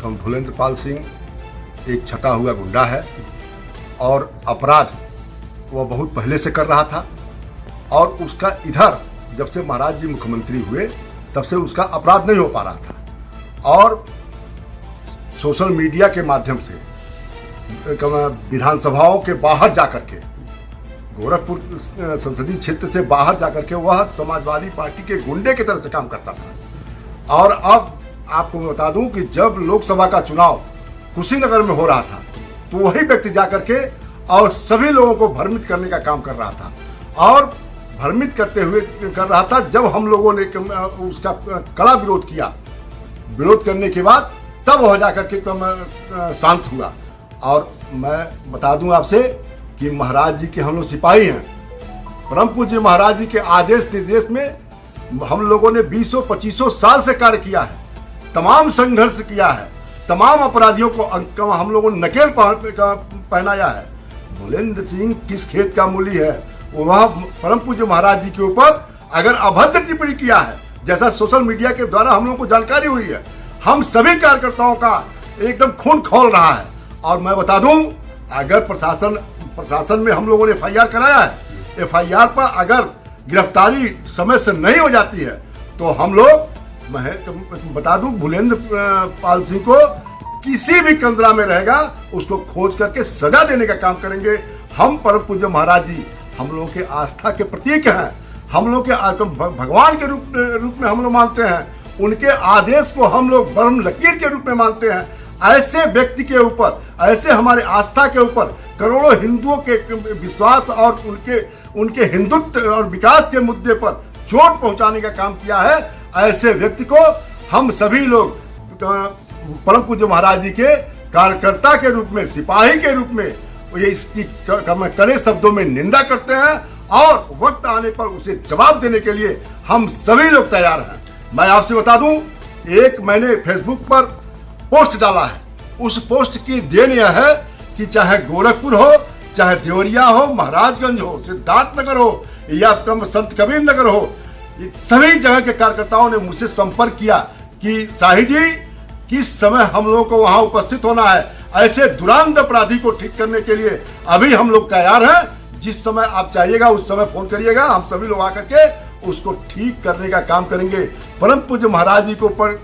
भूलेंद्र पाल सिंह एक छटा हुआ गुंडा है और अपराध वह बहुत पहले से कर रहा था और उसका इधर जब से महाराज जी मुख्यमंत्री हुए तब से उसका अपराध नहीं हो पा रहा था और सोशल मीडिया के माध्यम से विधानसभाओं के बाहर जाकर के गोरखपुर संसदीय क्षेत्र से बाहर जाकर के वह समाजवादी पार्टी के गुंडे की तरह से काम करता था। और अब आपको मैं बता दूं कि जब लोकसभा का चुनाव कुशीनगर में हो रहा था तो वही व्यक्ति जाकर के और सभी लोगों को भ्रमित करने का काम कर रहा था और भ्रमित करते हुए कर रहा था। जब हम लोगों ने उसका कड़ा विरोध किया, विरोध करने के बाद तब वह जाकर के शांत हुआ। और मैं बता दूं आपसे कि महाराज जी के हम लोग सिपाही हैं। परम पूज्य महाराज जी के आदेश निर्देश में हम लोगों ने 20-25 साल से कार्य किया है, तमाम संघर्ष किया है, तमाम अपराधियों को हम लोगों ने नकेल पहनाया है। भूलेंद्र सिंह किस खेत का मूली है, वह परम पूज्य महाराज जी के ऊपर अगर अभद्र टिप्पणी किया है, जैसा सोशल मीडिया के द्वारा हम लोगों को जानकारी हुई है, हम सभी कार्यकर्ताओं का एकदम खून खौल रहा है। और मैं बता दूं, अगर प्रशासन में हम लोगों ने FIR कराया है, FIR पर अगर गिरफ्तारी समय से नहीं हो जाती है तो हम लोग, मैं बता दूं, भूलेंद्र पाल सिंह को किसी भी कंदरा में रहेगा उसको खोज करके सजा देने का काम करेंगे। हम परम पूज्य महाराज जी हम लोगों के आस्था के प्रतीक हैं, हम लोग के भगवान के रूप में हम लोग मानते हैं, उनके आदेश को हम लोग ब्रह्म लकीर के रूप में मानते हैं। ऐसे व्यक्ति के ऊपर, ऐसे हमारे आस्था के ऊपर करोड़ों हिंदुओं के विश्वास और उनके हिंदुत्व और विकास के मुद्दे पर चोट पहुंचाने का काम किया है। ऐसे व्यक्ति को हम सभी लोग परम पूज्य महाराज जी के कार्यकर्ता के रूप में, सिपाही के रूप में ये इसकी कड़े शब्दों में निंदा करते हैं और वक्त आने पर उसे जवाब देने के लिए हम सभी लोग तैयार हैं। मैं आपसे बता दूं, एक मैंने फेसबुक पर पोस्ट डाला है, उस पोस्ट की देन यह है कि चाहे गोरखपुर हो, चाहे देवरिया हो, महाराजगंज हो, सिद्धार्थनगर हो या संत कबीर नगर हो, सभी जगह के कार्यकर्ताओं ने मुझसे संपर्क किया कि शाही जी किस समय हम लोगों को वहां उपस्थित होना है, ऐसे दुरांत अपराधी को ठीक करने के लिए अभी हम लोग तैयार हैं। जिस समय आप चाहिएगा उस समय फोन करिएगा, हम सभी लोग आकर के उसको ठीक करने का काम करेंगे। परम पूज्य महाराज जी के ऊपर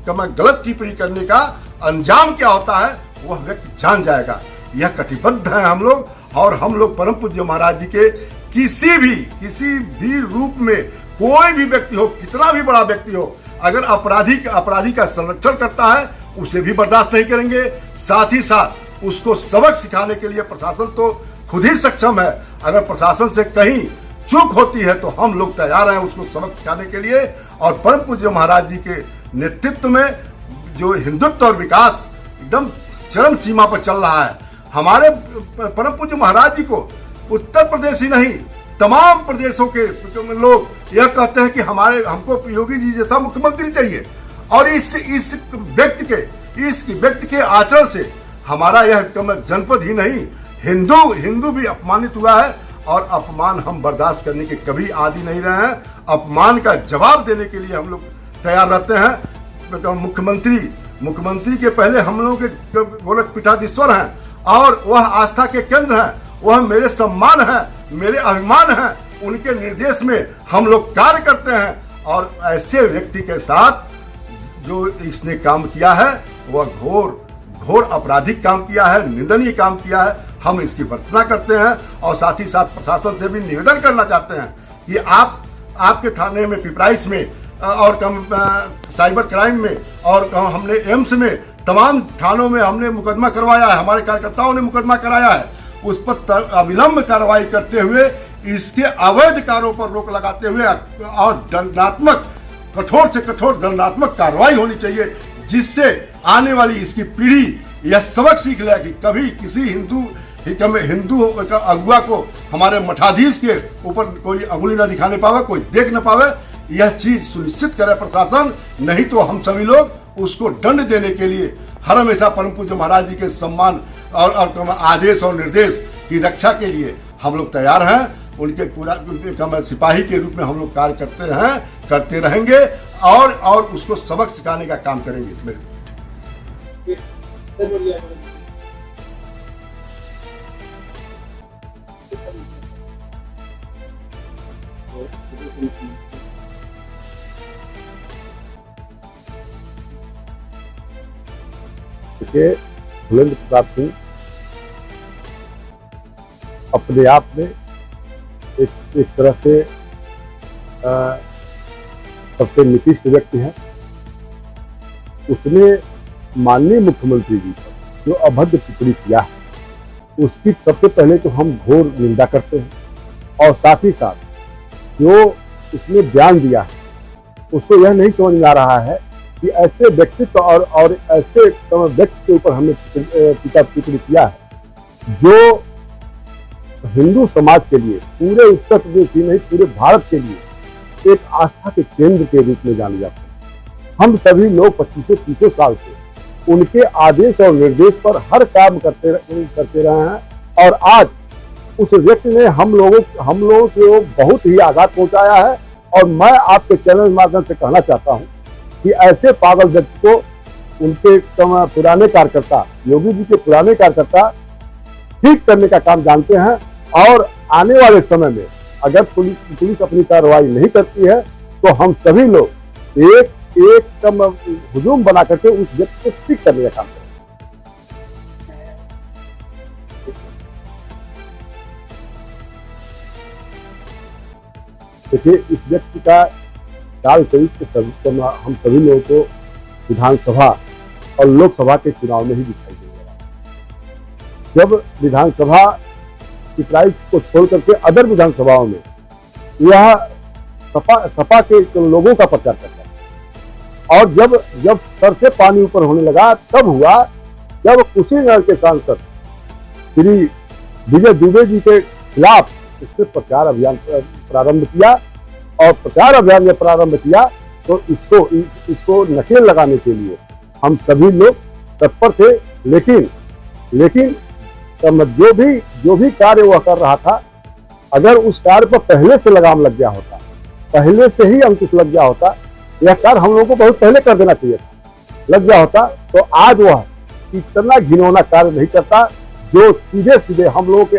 गलत टिप्पणी करने का अंजाम क्या होता है वह व्यक्ति जान जाएगा। यह कटिबद्ध है हम लोग, और हम लोग परम पूज्य महाराज जी के किसी भी रूप में कोई भी व्यक्ति हो, कितना भी बड़ा व्यक्ति हो, अगर अपराधी का संरक्षण करता है उसे भी बर्दाश्त नहीं करेंगे। साथ ही साथ उसको सबक सिखाने के लिए प्रशासन तो खुद ही सक्षम है। अगर प्रशासन से कहीं चूक होती है तो हम लोग तैयार हैं उसको सबक सिखाने के लिए। और परम पूज्य महाराज जी के नेतृत्व में जो हिंदुत्व और विकास एकदम चरम सीमा पर चल रहा है, हमारे परम पूज्य महाराज जी को उत्तर प्रदेश ही नहीं तमाम प्रदेशों के लोग यह कहते हैं कि हमको योगी जी जैसा मुख्यमंत्री चाहिए। और इस व्यक्ति के आचरण से हमारा यह जनपद ही नहीं हिंदू भी अपमानित हुआ है, और अपमान हम बर्दाश्त करने के कभी आदी नहीं रहे हैं। अपमान का जवाब देने के लिए हम लोग तैयार रहते हैं। मुख्यमंत्री के पहले हम लोग के गोरखपीठाधीश्वर हैं और वह आस्था के केंद्र हैं, वह मेरे सम्मान है, मेरे अभिमान है, उनके निर्देश में हम लोग कार्य करते हैं। और ऐसे व्यक्ति के साथ जो इसने काम किया है वह घोर आपराधिक काम किया है, निंदनीय काम किया है। हम इसकी भर्त्सना करते हैं और साथ ही साथ प्रशासन से भी निवेदन करना चाहते हैं कि आपके थाने में, पिपराइच में और साइबर क्राइम में और हमने एम्स में, तमाम थानों में हमने मुकदमा करवाया है, हमारे कार्यकर्ताओं ने मुकदमा कराया है। उस पर अविलंब कार्रवाई करते हुए इसके अवैध कार्यों पर रोक लगाते हुए और दंडात्मक, कठोर से कठोर दंडात्मक कार्रवाई होनी चाहिए, जिससे आने वाली इसकी पीढ़ी यह सबक सीख ले कि कभी किसी हिंदू अगुआ को हमारे मठाधीश के ऊपर कोई अंगुली न दिखाने पावे, कोई देख न पावे। यह चीज सुनिश्चित करे प्रशासन, नहीं तो हम सभी लोग उसको दंड देने के लिए हर हमेशा परम पूज्य महाराज जी के सम्मान और आदेश और निर्देश की रक्षा के लिए हम लोग तैयार हैं। उनके सिपाही के रूप में हम लोग कार्य करते रहेंगे और उसको सबक सिखाने का काम करेंगे। देखिए, धीरेन्द्र प्रताप सिंह अपने आप में एक तरह से सबसे निकृष्ट व्यक्ति है। उसने माननीय मुख्यमंत्री जी पर जो अभद्र टिप्पणी किया है, उसकी सबसे पहले तो हम घोर निंदा करते हैं, और साथ ही साथ जो उसने बयान दिया है, उसको यह नहीं समझ में आ रहा है कि ऐसे व्यक्तित्व और ऐसे व्यक्ति के ऊपर हमने टिप्पणी किया है जो हिंदू समाज के लिए, पूरे उत्तर प्रदेश ही नहीं पूरे भारत के लिए एक आस्था के केंद्र के रूप में जाने जाते हैं। हम सभी लोग 25-30 साल से उनके आदेश और निर्देश पर हर काम करते रहे हैं, और आज उस व्यक्ति ने हम लोगों को बहुत ही आघात पहुंचाया है। और मैं आपके चैनल के माध्यम से कहना चाहता हूं कि ऐसे पागल व्यक्ति को उनके पुराने कार्यकर्ता, योगी जी के पुराने कार्यकर्ता ठीक करने का काम जानते हैं, और आने वाले समय में अगर पुलिस अपनी कार्रवाई नहीं करती है तो हम सभी लोग एक हुजूम बना करके उस व्यक्ति को ठीक करने का काम करेंगे। देखिए, इस व्यक्ति का काल चरित्र हम सभी लोगों को विधानसभा और लोकसभा के चुनाव में ही दिखाई देगा। जब विधानसभा पिपराइच को छोड़ करके अदर विधानसभाओं में यह सपा के लोगों का प्रचार करता है, और जब सर से पानी ऊपर होने लगा तब हुआ जब कुशीनगर के सांसद श्री विजय दुबे जी के खिलाफ इससे प्रचार अभियान प्रारंभ किया, और प्रचार अभियान में प्रारंभ किया तो इसको नकेल लगाने के लिए हम सभी लोग तत्पर थे। लेकिन जो भी कार्य वह कर रहा था, अगर उस कार्य पर पहले से लगाम लग गया होता, पहले से ही अंकुश लग गया होता, यह कार्य हम लोगों को बहुत पहले कर देना चाहिए था, लग गया होता तो आज वह इतना घिनौना कार्य नहीं करता जो सीधे हम लोगों के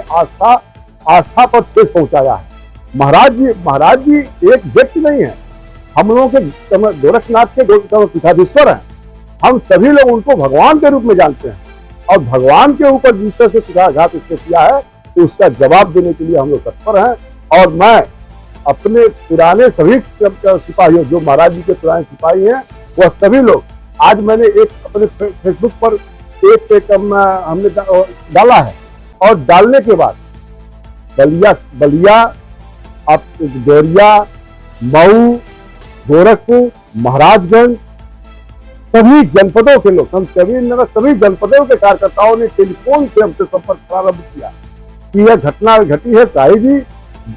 आस्था पर ठेस पहुंचाया है। महाराज जी एक व्यक्ति नहीं है, हम लोगों के गोरखनाथ के पीठाधीश्वर हैं। हम सभी लोग उनको भगवान के रूप में जानते हैं, और भगवान के ऊपर जिस तरह से कुठाराघात उसने किया है तो उसका जवाब देने के लिए हम लोग तत्पर हैं। और मैं अपने पुराने सभी सिपाहियों, जो महाराज जी के पुराने सिपाही हैं, वह सभी लोग, आज मैंने एक अपने फेसबुक पर एक हमने डाला है, और डालने के बाद बलिया, देवरिया, मऊ, गोरखपुर, महाराजगंज, सभी जनपदों के लोग, सभी जनपदों के कार्यकर्ताओं ने टेलीफोन से हमसे संपर्क प्रारंभ किया कि यह घटना घटी है, शाही जी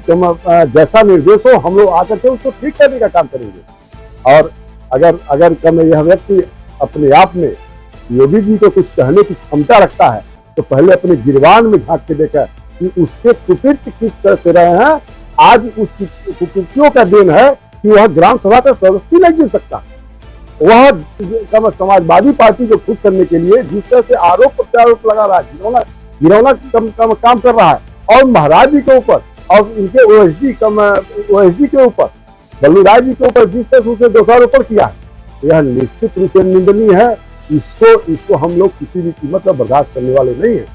जैसा निर्देश हो हम लोग आकर के उसको ठीक करने का काम करेंगे। और अगर यह व्यक्ति अपने आप में योगी जी को कुछ कहने की क्षमता रखता है तो पहले अपने गिरवान में झांक के देखा कि उसके कुकृत्य किस तरह से रहे हैं। आज उसकी कुकृतियों का देन है कि वह ग्राम सभा का सदस्य नहीं जीत सकता। वह समाजवादी पार्टी को खुश करने के लिए जिस तरह से आरोप प्रत्यारोप लगा रहा है, गिरौना काम कर रहा है, और महाराज जी के ऊपर और इनके ओएसडी के ऊपर, बल्लू राय जी के ऊपर जिस तरह से उसने दोषारोपण किया है, यह निश्चित रूप से निंदनीय है। इसको हम लोग किसी भी कीमत पर बर्दाश्त करने वाले नहीं है।